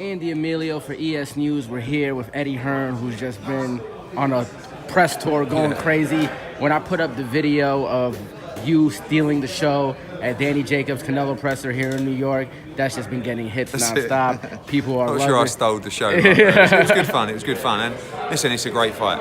Andy Emilio for ES News. We're here with Eddie Hearn, who's just been on a press tour going crazy. When I put up the video of you stealing the show at Danny Jacobs' Canelo presser here in New York, that's just been getting hits nonstop. People are not loving sure I it. stole the show. It was good fun. It was good fun. And listen, it's a great fight.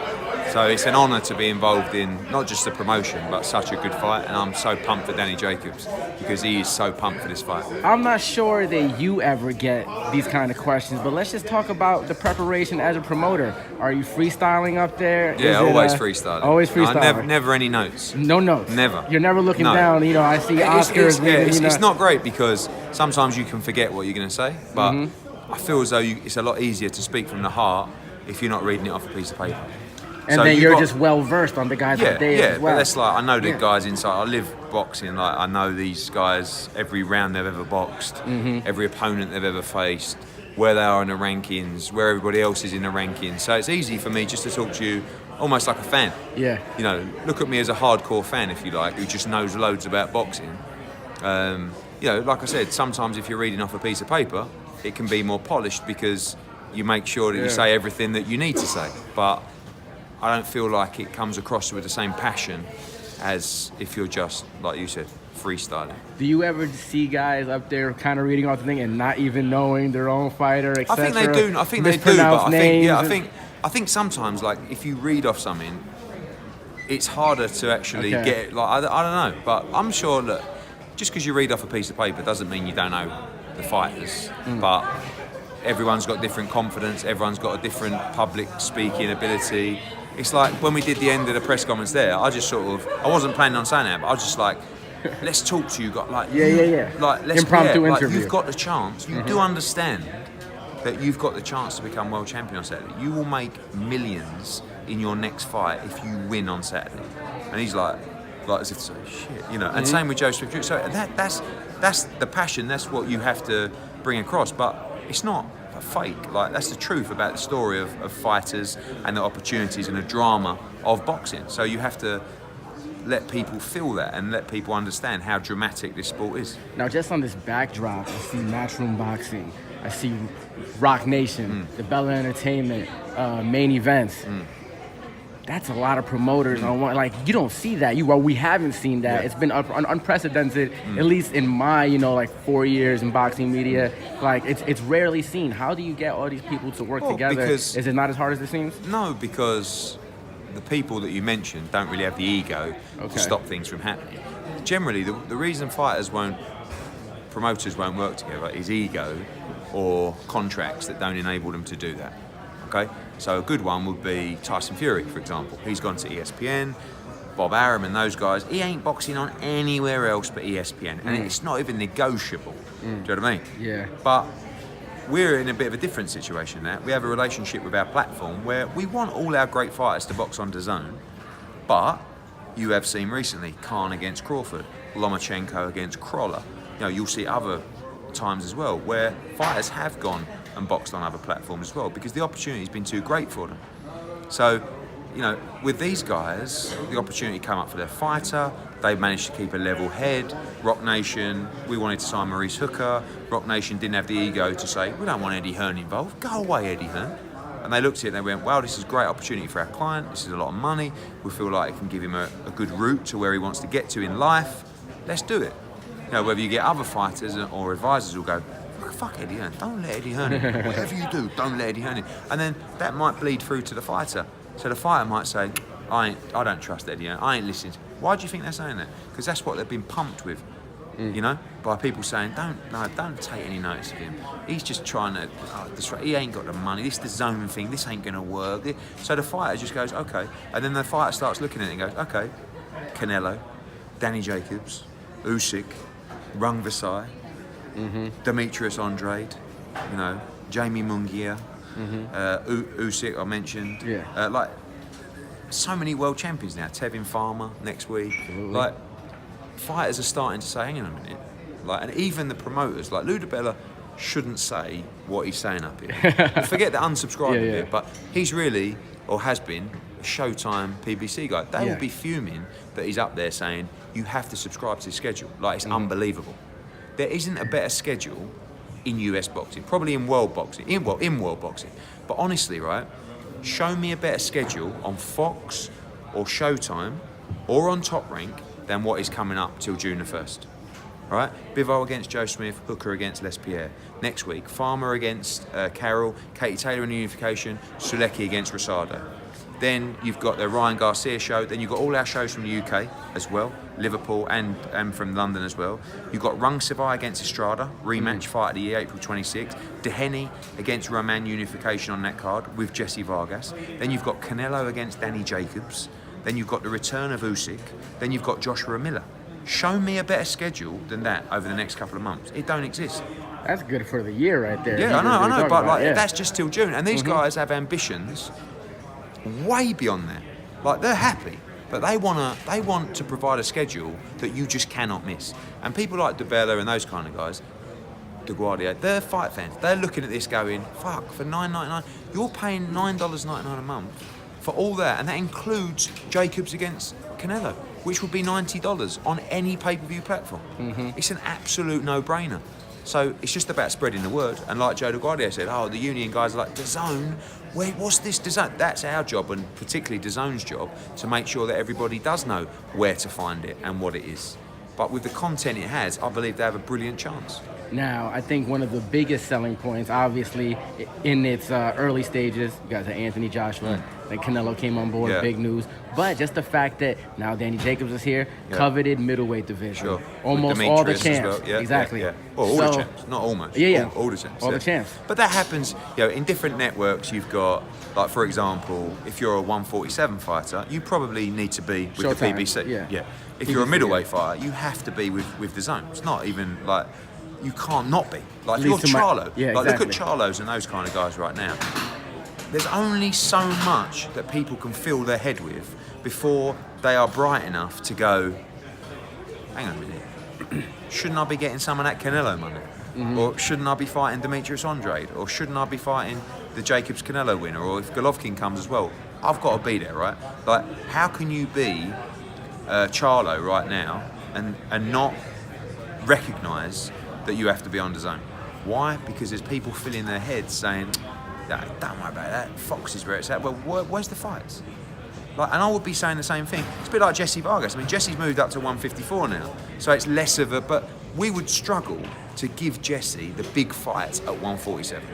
So it's an honour to be involved in not just the promotion, but such a good fight. And I'm so pumped for Danny Jacobs because he is so pumped for this fight. I'm not sure that you ever get these kind of questions, but let's just talk about the preparation as a promoter. Are you freestyling up there? Yeah, always freestyling. Always freestyling. No, never any notes. No notes. Never. You're never looking down. You know, I see Oscars. It's not great because sometimes you can forget what you're going to say, but I feel as though it's a lot easier to speak from the heart if you're not reading it off a piece of paper. And so then you're just well versed on the guys that they as well. But that's like, I know the guys inside. I live boxing. Like, I know these guys, every round they've ever boxed, every opponent they've ever faced, where they are in the rankings, where everybody else is in the rankings. So it's easy for me just to talk to you almost like a fan. Yeah. You know, look at me as a hardcore fan, if you like, who just knows loads about boxing. You know, like I said, sometimes if you're reading off a piece of paper, it can be more polished because you make sure that you say everything that you need to say. But I don't feel like it comes across with the same passion as if you're just, like you said, freestyling. Do you ever see guys up there kind of reading off the thing and not even knowing their own fighter, etc.? I think they do. I think they do. But I think sometimes, like, if you read off something, it's harder to actually get it. Like, I don't know, but I'm sure that just because you read off a piece of paper doesn't mean you don't know the fighters. But everyone's got different confidence. Everyone's got a different public speaking ability. It's like when we did the end of the press conference there, I just sort of, I wasn't planning on saying that, but I was just like, let's talk to you. Like, like, let's impromptu interview. Like, you've got the chance. You do understand that you've got the chance to become world champion on Saturday. You will make millions in your next fight if you win on Saturday. And he's like as if to say, shit, you know. And same with Joe Swift. So that's the passion. That's what you have to bring across. But it's not fake. Like, that's the truth about the story of fighters and the opportunities and the drama of boxing. So you have to let people feel that and let people understand how dramatic this sport is. Now, just on this backdrop, I see Matchroom Boxing, I see Rock Nation, the Bella Entertainment, main events. That's a lot of promoters on one. Like, you don't see that. We haven't seen that. It's been unprecedented, at least in my 4 years in boxing media. Like, it's rarely seen. How do you get all these people to work together? Is it not as hard as it seems? No, because the people that you mentioned don't really have the ego to stop things from happening. Generally, the reason promoters won't work together is ego or contracts that don't enable them to do that. Okay, so a good one would be Tyson Fury, for example. He's gone to ESPN, Bob Arum and those guys. He ain't boxing on anywhere else but ESPN, and it's not even negotiable. Do you know what I mean? Yeah. But we're in a bit of a different situation now. We have a relationship with our platform where we want all our great fighters to box on DAZN, but you have seen recently Khan against Crawford, Lomachenko against Crolla. You know, you'll see other times as well where fighters have gone and boxed on other platforms as well because the opportunity's been too great for them. So, you know, with these guys, the opportunity came up for their fighter. They've managed to keep a level head. Rock Nation, we wanted to sign Maurice Hooker. Rock Nation didn't have the ego to say, we don't want Eddie Hearn involved. Go away, Eddie Hearn. And they looked at it and they went, wow, this is a great opportunity for our client. This is a lot of money. We feel like it can give him a good route to where he wants to get to in life. Let's do it. You know, whether you get other fighters or advisors who'll go, fuck Eddie Hearn, don't let Eddie Hearn in. Whatever you do, don't let Eddie Hearn in. And then that might bleed through to the fighter. So the fighter might say, I don't trust Eddie Hearn, I ain't listening. Why do you think they're saying that? Because that's what they've been pumped with, you know, by people saying, don't take any notice of him. He's just trying to, he ain't got the money, this is the DAZN thing, this ain't going to work. So the fighter just goes, okay. And then the fighter starts looking at it and goes, okay, Canelo, Danny Jacobs, Usyk, Rung Visai, Demetrius Andrade, you know, Jamie Munguia, Usyk I mentioned. Like, so many world champions now. Tevin Farmer next week. Like, fighters are starting to say, hang on a minute. Like, and even the promoters, like Ludabella shouldn't say what he's saying up here. Forget the unsubscribe bit, but he's really, or has been, a Showtime PBC guy. They will be fuming that he's up there saying, you have to subscribe to his schedule. Like, it's unbelievable. There isn't a better schedule in US boxing, probably in world boxing, in world boxing. But honestly, right, show me a better schedule on Fox or Showtime or on Top Rank than what is coming up till June the 1st. Right? Bivol against Joe Smith, Hooker against Les Pierre. Next week, Farmer against Carroll, Katie Taylor in the unification, Sulecki against Rosado. Then you've got the Ryan Garcia show. Then you've got all our shows from the UK as well, Liverpool and from London as well. You've got Rung Savai against Estrada, rematch fight of the year, April 26th. Dehenny against Roman unification on that card with Jesse Vargas. Then you've got Canelo against Danny Jacobs. Then you've got the return of Usyk. Then you've got Joshua Miller. Show me a better schedule than that over the next couple of months. It don't exist. That's good for the year right there. Yeah, I know, but that's just till June. And these guys have ambitions way beyond that. Like, they're happy, but they want to provide a schedule that you just cannot miss. And people like DeBella and those kind of guys, DeGuardia, they're fight fans. They're looking at this going, fuck, for $9.99, you're paying $9.99 a month for all that, and that includes Jacobs against Canelo, which would be $90 on any pay-per-view platform. It's an absolute no-brainer. So it's just about spreading the word. And like Joe DeGuardia said, the union guys are like, DAZN, wait, what's this DAZN? That's our job, and particularly DAZN's job, to make sure that everybody does know where to find it and what it is. But with the content it has, I believe they have a brilliant chance. Now, I think one of the biggest selling points, obviously, in its early stages, you guys had Anthony Joshua, then Canelo came on board, big news. But just the fact that now Danny Jacobs is here, coveted middleweight division. Sure. Almost all the champs. Well. Yeah, exactly. Yeah. Well, all the champs, not almost. Yeah. All the champs. All the champs. But that happens, in different networks. You've got, like, for example, if you're a 147 fighter, you probably need to be with Showtime. the PBC. Yeah. If you're a middleweight fighter, you have to be with the zone. It's not even like, you can't not be. Like, if you're Charlo, look at Charlos and those kind of guys right now. There's only so much that people can fill their head with before they are bright enough to go, hang on a minute, shouldn't I be getting some of that Canelo money? Or shouldn't I be fighting Demetrius Andrade? Or shouldn't I be fighting the Jacobs Canelo winner? Or if Golovkin comes as well, I've got to be there, right? Like, how can you be Charlo right now and not recognise that you have to be on DAZN? Why? Because there's people filling their heads saying, don't worry about that, Fox is where it's at. Well, where's the fights? Like, and I would be saying the same thing. It's a bit like Jesse Vargas. I mean, Jesse's moved up to 154 now, so it's less of a, but we would struggle to give Jesse the big fights at 147.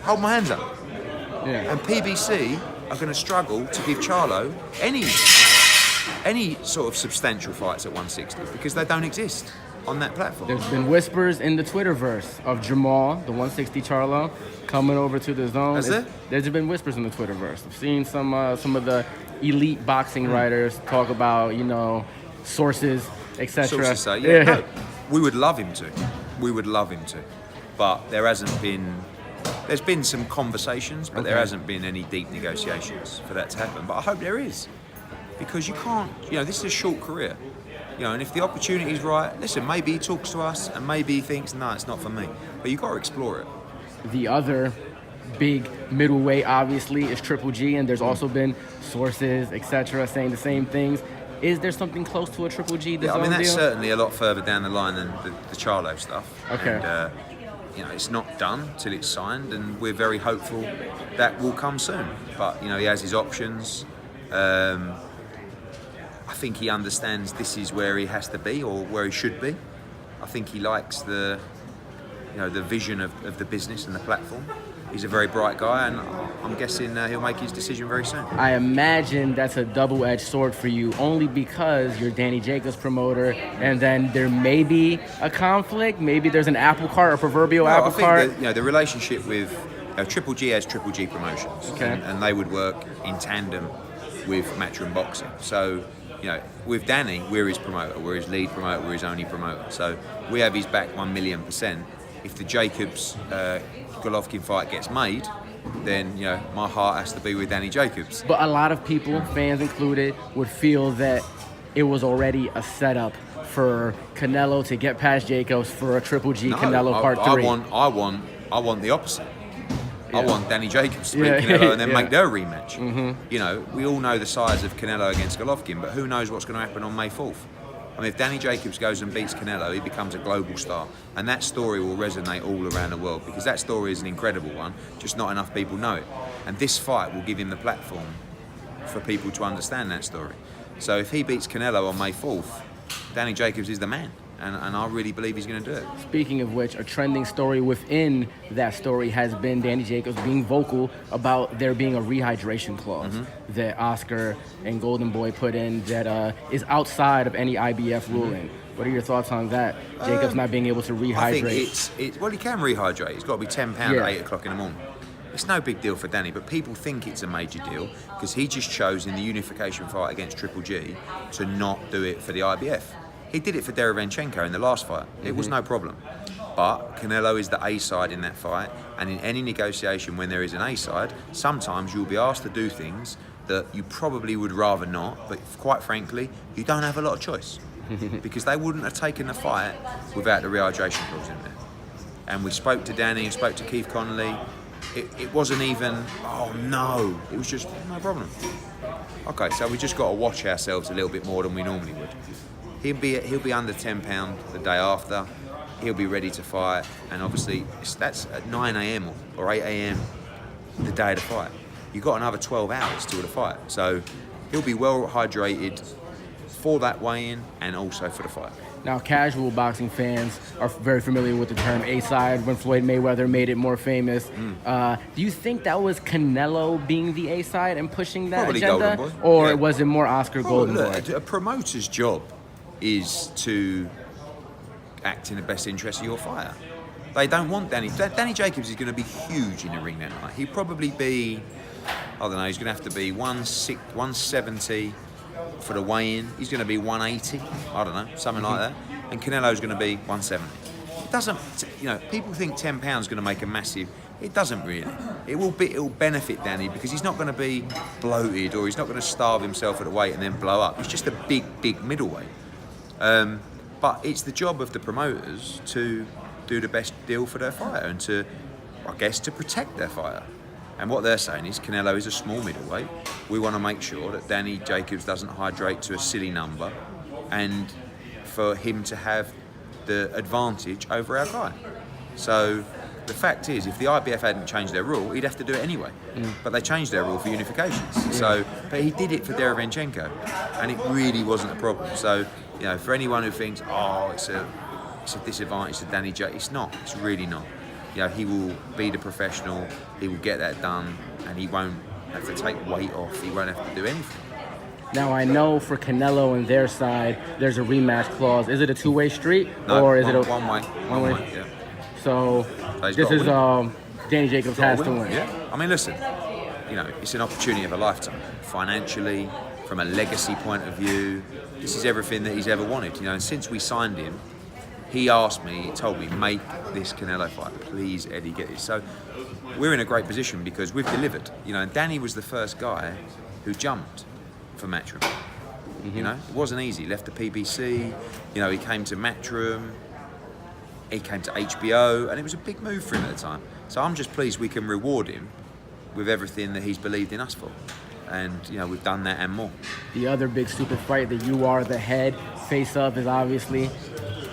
Hold my hands up. Yeah. And PBC are going to struggle to give Charlo any sort of substantial fights at 160 because they don't exist on that platform. There's been whispers in the Twitterverse of Jamal, the 160 Charlo, coming over to the zone. Has there? There's been whispers in the Twitterverse. I've seen some of the elite boxing writers talk about, sources, etc. Sources say, no, we would love him to. We would love him to. But there's been some conversations, but there hasn't been any deep negotiations for that to happen. But I hope there is. Because you can't, this is a short career. And if the opportunity's right, listen, maybe he talks to us and maybe he thinks, no, it's not for me. But you've got to explore it. The other big middleweight, obviously, is Triple G, and there's also been sources, etc., saying the same things. Is there something close to a Triple G Yeah, I mean, that's deal? certainly a lot further down the line than the Charlo stuff. Okay. And, it's not done till it's signed, and we're very hopeful that will come soon. But, he has his options. I think he understands this is where he has to be or where he should be. I think he likes the vision of the business and the platform. He's a very bright guy, and I'm guessing he'll make his decision very soon. I imagine that's a double-edged sword for you, only because you're Danny Jacobs' promoter, and then there may be a conflict. Maybe there's an apple cart, a proverbial apple cart. I think the relationship with Triple G has Triple G Promotions, and they would work in tandem with Matchroom Boxing. So, with Danny, we're his promoter, we're his lead promoter, we're his only promoter. So we have his back 1,000,000%. If the Jacobs Golovkin fight gets made, then my heart has to be with Danny Jacobs. But a lot of people, fans included, would feel that it was already a setup for Canelo to get past Jacobs for a Triple G Canelo Part 3. I want the opposite. Yeah. I want Danny Jacobs to beat Canelo and then make their rematch. We all know the size of Canelo against Golovkin, but who knows what's going to happen on May 4th? I mean, if Danny Jacobs goes and beats Canelo, he becomes a global star. And that story will resonate all around the world because that story is an incredible one, just not enough people know it. And this fight will give him the platform for people to understand that story. So if he beats Canelo on May 4th, Danny Jacobs is the man. And I really believe he's going to do it. Speaking of which, a trending story within that story has been Danny Jacobs being vocal about there being a rehydration clause that Oscar and Golden Boy put in that is outside of any IBF ruling. What are your thoughts on that? Jacobs not being able to rehydrate. I think well, he can rehydrate. It's got to be £10 at 8 o'clock in the morning. It's no big deal for Danny, but people think it's a major deal because he just chose in the unification fight against Triple G to not do it for the IBF. He did it for Derevyanchenko in the last fight. It was no problem. But Canelo is the A side in that fight, and in any negotiation when there is an A side, sometimes you'll be asked to do things that you probably would rather not, but quite frankly, you don't have a lot of choice. Because they wouldn't have taken the fight without the rehydration clause in there. And we spoke to Danny and spoke to Keith Connolly. It wasn't even, oh no, it was just, no problem. Okay, so we just got to watch ourselves a little bit more than we normally would. He'll be under £10 the day after. He'll be ready to fight, and obviously that's at 9 a.m. or 8 a.m. the day of the fight. You've got another 12 hours till the fight, so he'll be well hydrated for that weigh-in and also for the fight. Now, casual boxing fans are very familiar with the term A-side when Floyd Mayweather made it more famous. Do you think that was Canelo being the A-side and pushing that Probably agenda? Golden Boy. Or was it more Oscar Golden Boy? Look, a promoter's job is to act in the best interest of your fighter. They don't want Danny. Danny Jacobs is going to be huge in the ring that night. He'll probably be, I don't know, he's going to have to be 170 for the weigh-in. He's going to be 180, I don't know, something like that. And Canelo's going to be 170. It doesn't, people think £10 is going to make a massive. It doesn't really. It will benefit Danny because he's not going to be bloated or he's not going to starve himself at the weight and then blow up. He's just a big middleweight. But it's the job of the promoters to do the best deal for their fighter and to protect their fighter. And what they're saying is Canelo is a small middleweight. We want to make sure that Danny Jacobs doesn't hydrate to a silly number and for him to have the advantage over our guy. So the fact is, if the IBF hadn't changed their rule, he'd have to do it anyway. But they changed their rule for unifications. But he did it for Derevyanchenko, and it really wasn't a problem. So, for anyone who thinks, it's a disadvantage to Danny J, it's not. It's really not. He will be the professional. He will get that done, and he won't have to take weight off. He won't have to do anything. Now, I know for Canelo and their side, there's a rematch clause. Is it a two-way street? No, or is it a one way? One way? Yeah. So this is Danny Jacobs has to win. Yeah. I mean, listen, it's an opportunity of a lifetime. Financially, from a legacy point of view, this is everything that he's ever wanted. And since we signed him, he told me, make this Canelo fight. Please, Eddie, get this. So we're in a great position because we've delivered. Danny was the first guy who jumped for Matchroom. It wasn't easy. He left the PBC. He came to Matchroom. He came to HBO, and it was a big move for him at the time. So I'm just pleased we can reward him with everything that he's believed in us for. And, we've done that and more. The other big super fight that you are the head face of is obviously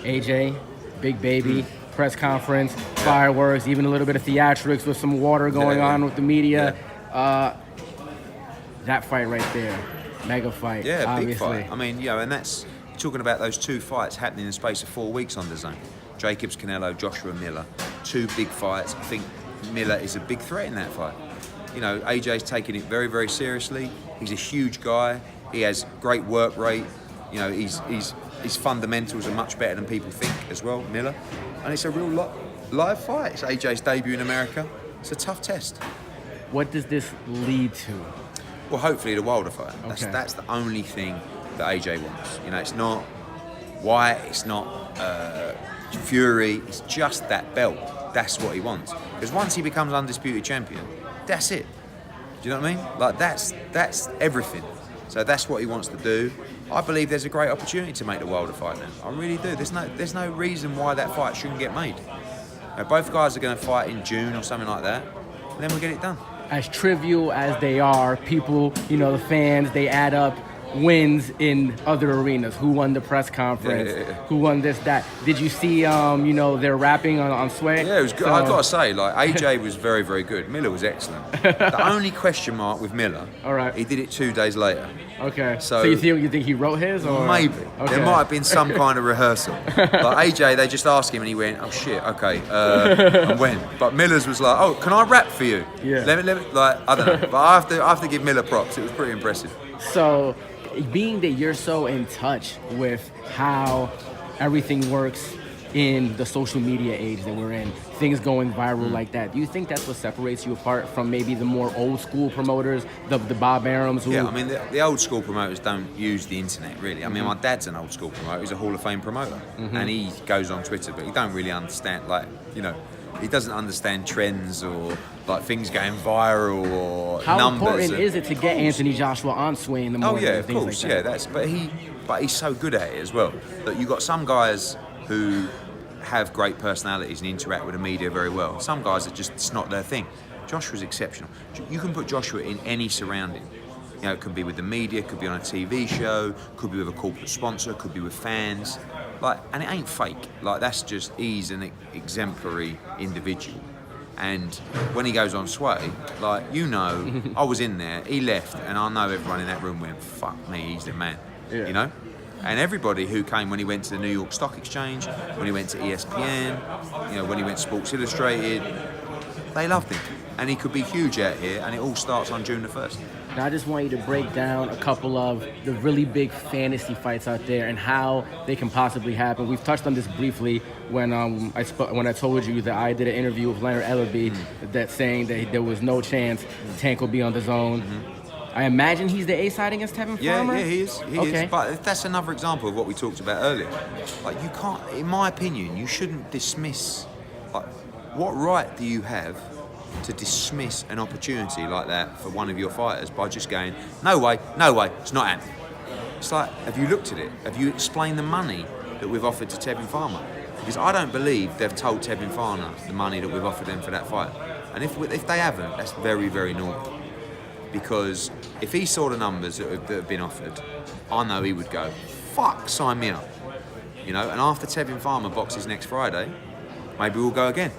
AJ, Big Baby, press conference, fireworks, even a little bit of theatrics with some water going on with the media. That fight right there, mega fight, obviously. Big fight. I mean, and that's talking about those two fights happening in the space of 4 weeks on DAZN. Jacobs, Canelo, Joshua Miller, two big fights. I think Miller is a big threat in that fight. AJ's taking it very, very seriously. He's a huge guy. He has great work rate. His fundamentals are much better than people think as well, Miller. And it's a real live fight. It's AJ's debut in America. It's a tough test. What does this lead to? Well, hopefully the Wilder fight. Okay. That's the only thing that AJ wants. It's not Wyatt, it's not Fury, it's just that belt. That's what he wants. Because once he becomes undisputed champion, that's it. Do you know what I mean? Like, that's everything. So that's what he wants to do. I believe there's a great opportunity to make the Wilder fight now. I really do. There's no reason why that fight shouldn't get made. Both guys are going to fight in June or something like that, and then we'll get it done. As trivial as they are, people, the fans, they add up wins in other arenas, who won the press conference, who won this, that. Did you see, they're rapping on Sway? Yeah, it was good. So, I've got to say, like, AJ was very, very good. Miller was excellent. The only question mark with Miller, all right. he did it 2 days later. Okay. So you think he wrote his? Or? Maybe. Okay. There might have been some kind of rehearsal. Like AJ, they just asked him and he went, oh shit, okay, and went. But Miller's was like, oh, can I rap for you? Yeah. Let me, like, I don't know. But I have to give Miller props. It was pretty impressive. So, being that you're so in touch with how everything works in the social media age that we're in, things going viral like that, do you think that's what separates you apart from maybe the more old school promoters, the Bob Arums? Yeah, I mean, the old school promoters don't use the internet, really. I mean, my dad's an old school promoter. He's a Hall of Fame promoter. And he goes on Twitter, but he don't really understand, like, he doesn't understand trends or, like, things going viral or how numbers. How important is it to get Anthony Joshua on Sway in the morning? Oh, yeah, of things course, like that? yeah. But he's so good at it as well. That you've got some guys who have great personalities and interact with the media very well. Some guys are just, it's not their thing. Joshua's exceptional. You can put Joshua in any surrounding. It could be with the media, could be on a TV show, could be with a corporate sponsor, could be with fans. And it ain't fake. He's an exemplary individual. And when he goes on Sway, I was in there, he left, and I know everyone in that room went, fuck me, he's the man, And everybody who came when he went to the New York Stock Exchange, when he went to ESPN, when he went to Sports Illustrated, they loved him. And he could be huge out here, and it all starts on June the 1st. Now, I just want you to break down a couple of the really big fantasy fights out there and how they can possibly happen. We've touched on this briefly when I told you that I did an interview with Leonard Ellerby that saying that there was no chance Tank will be on the zone. I imagine he's the A side against Tevin Farmer? Yeah, he is. He is. But that's another example of what we talked about earlier. You can't, in my opinion, you shouldn't dismiss. What right do you have to dismiss an opportunity like that for one of your fighters by just going, no way, it's not happening? It's like, have you looked at it? Have you explained the money that we've offered to Tevin Farmer? Because I don't believe they've told Tevin Farmer the money that we've offered them for that fight. And if they haven't, that's very, very normal. Because if he saw the numbers that have been offered, I know he would go, fuck, sign me up. And after Tevin Farmer boxes next Friday, maybe we'll go again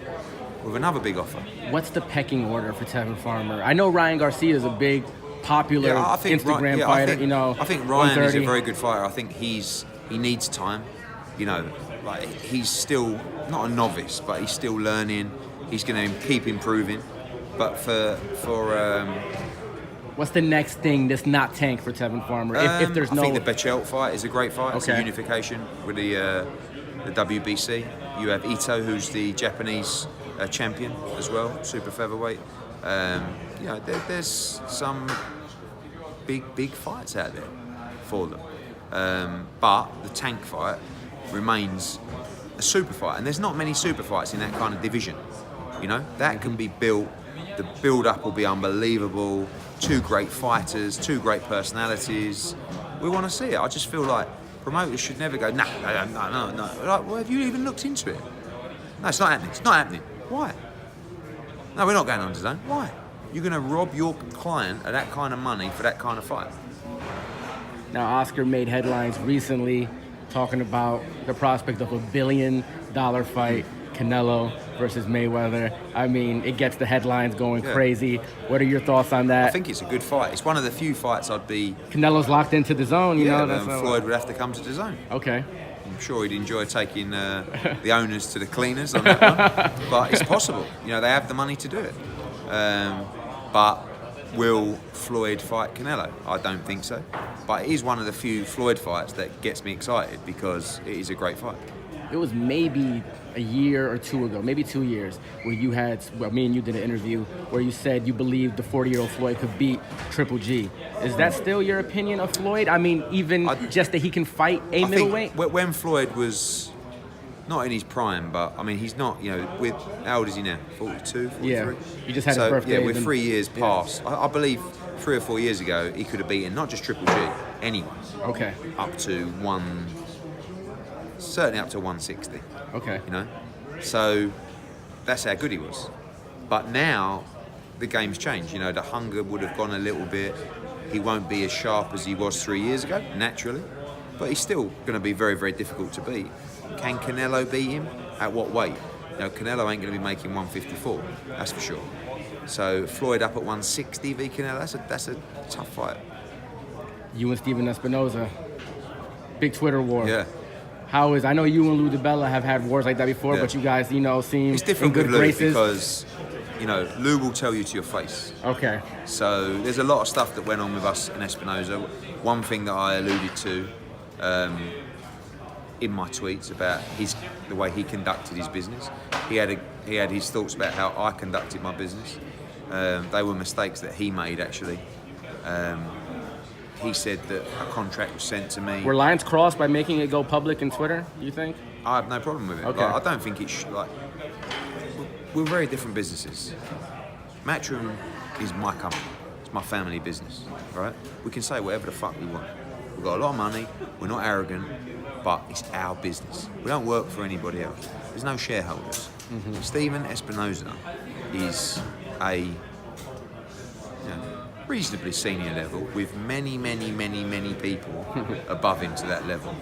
with another big offer. What's the pecking order for Tevin Farmer? I know Ryan Garcia is a big, popular Instagram fighter. I think Ryan is a very good fighter. I think he needs time. He's still not a novice, but he's still learning. He's going to keep improving. But for what's the next thing that's not Tank for Tevin Farmer? If there's no, I think the Bechelt fight is a great fight. It's a unification with the WBC. You have Ito, who's the Japanese champion as well, super featherweight. There's some big fights out there for them. But the Tank fight remains a super fight, and there's not many super fights in that kind of division. That can be built. The build-up will be unbelievable. 2 great fighters, 2 great personalities. We want to see it. I just feel like promoters should never go, no. Well, have you even looked into it? No, it's not happening. It's not happening. Why? No, we're not going on to zone. Why? You're going to rob your client of that kind of money for that kind of fight. Now, Oscar made headlines recently talking about the prospect of $1 billion fight, Canelo versus Mayweather. I mean, it gets the headlines going crazy. What are your thoughts on that? I think it's a good fight. It's one of the few fights I'd be... Canelo's locked into the zone, you know. Floyd would have to come to the zone. Okay. I'm sure he'd enjoy taking the owners to the cleaners on that one. But it's possible. They have the money to do it. But will Floyd fight Canelo? I don't think so. But it is one of the few Floyd fights that gets me excited because it is a great fight. It was maybe a year or 2 ago, maybe 2 years, where me and you did an interview where you said you believed the 40-year-old Floyd could beat Triple G. Is that still your opinion of Floyd? I mean, just that he can fight a middleweight? When Floyd was not in his prime, but I mean, he's not, how old is he now? 42, 43? Yeah, he just had his birthday. Yeah, we're 3 years past. I believe 3 or 4 years ago, he could have beaten not just Triple G, anyone. Okay. Certainly up to 160. Okay. So that's how good he was. But now the game's changed. The hunger would have gone a little bit. He won't be as sharp as he was 3 years ago, naturally, but he's still going to be very, very difficult to beat. Can Canelo beat him? At what weight? Canelo ain't going to be making 154, that's for sure. So Floyd up at 160 v Canelo, that's a tough fight. You and Steven Espinoza, big Twitter war. Yeah. I know you and Lou DiBella have had wars like that before, but you guys, seem it's different in good with Lou graces. because, Lou will tell you to your face. Okay. So there's a lot of stuff that went on with us and Espinoza. One thing that I alluded to in my tweets about the way he conducted his business. He had his thoughts about how I conducted my business. They were mistakes that he made, actually. He said that a contract was sent to me. Were lines crossed by making it go public in Twitter, do you think? I have no problem with it. Okay. I don't think we're very different businesses. Matchroom is my company. It's my family business, right? We can say whatever the fuck we want. We've got a lot of money. We're not arrogant, but it's our business. We don't work for anybody else. There's no shareholders. Mm-hmm. Steven Espinoza is a reasonably senior level with many, many, many, many people above him to that level.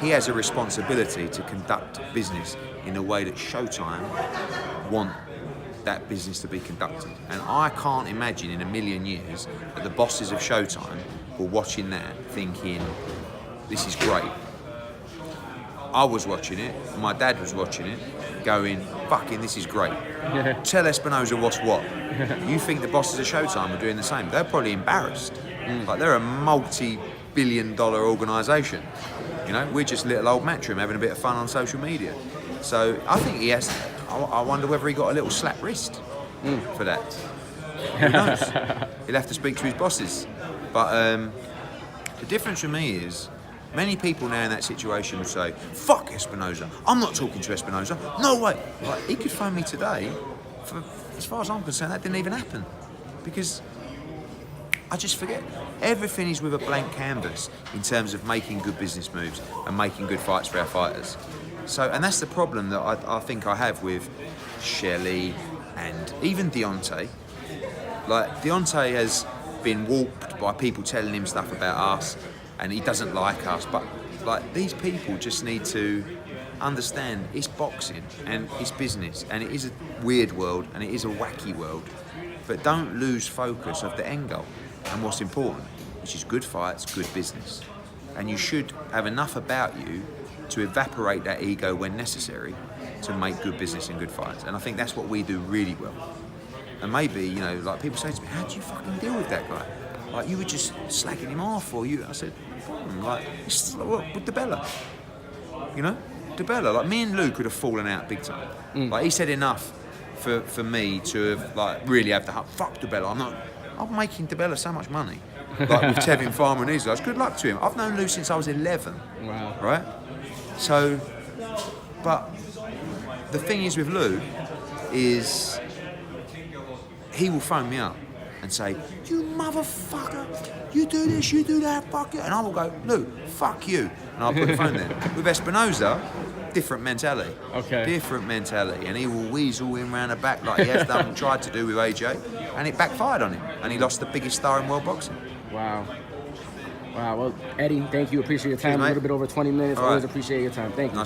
He has a responsibility to conduct business in a way that Showtime want that business to be conducted. And I can't imagine in a million years that the bosses of Showtime were watching that thinking, this is great. I was watching it, my dad was watching it, going, fucking this is great. Tell Espinoza what's what. You think the bosses of Showtime are doing the same? They're probably embarrassed. Like they're a multi-billion-dollar organisation. We're just little old Matchroom having a bit of fun on social media. So I think he has. I wonder whether he got a little slap wrist for that. Who knows? He'll have to speak to his bosses. But the difference for me is, many people now in that situation would say, fuck Espinoza, I'm not talking to Espinoza, no way. Like, he could phone me today. As far as I'm concerned, that didn't even happen. Because I just forget. Everything is with a blank canvas in terms of making good business moves and making good fights for our fighters. And that's the problem that I think I have with Shelley and even Deontay. Like, Deontay has been warped by people telling him stuff about us, and he doesn't like us, but like these people just need to understand it's boxing and it's business and it is a weird world and it is a wacky world, but don't lose focus of the end goal and what's important, which is good fights, good business. And you should have enough about you to evaporate that ego when necessary to make good business and good fights. And I think that's what we do really well. And maybe, like people say to me, how do you fucking deal with that guy? Like, you were just slacking him off, or you... I said, it's like, with DiBella. DiBella, like, me and Lou could have fallen out big time. Like, he said enough for me to have, like, really have to... Fuck DiBella, I'm making DiBella so much money. Like, with Tevin Farmer and these guys. Good luck to him. I've known Lou since I was 11. Wow. Right? So, but the thing is with Lou is he will phone me up and say, you motherfucker, you do this, you do that, fuck it. And I will go, Lou, fuck you. And I'll put the phone there. With Espinoza, different mentality. Okay. Different mentality. And he will weasel him round the back like he has done, tried to do with AJ. And it backfired on him. And he lost the biggest star in world boxing. Wow. Well, Eddie, thank you. Appreciate your time. Cheers, a little bit over 20 minutes. All Always right. appreciate your time. Thank you. Nice one.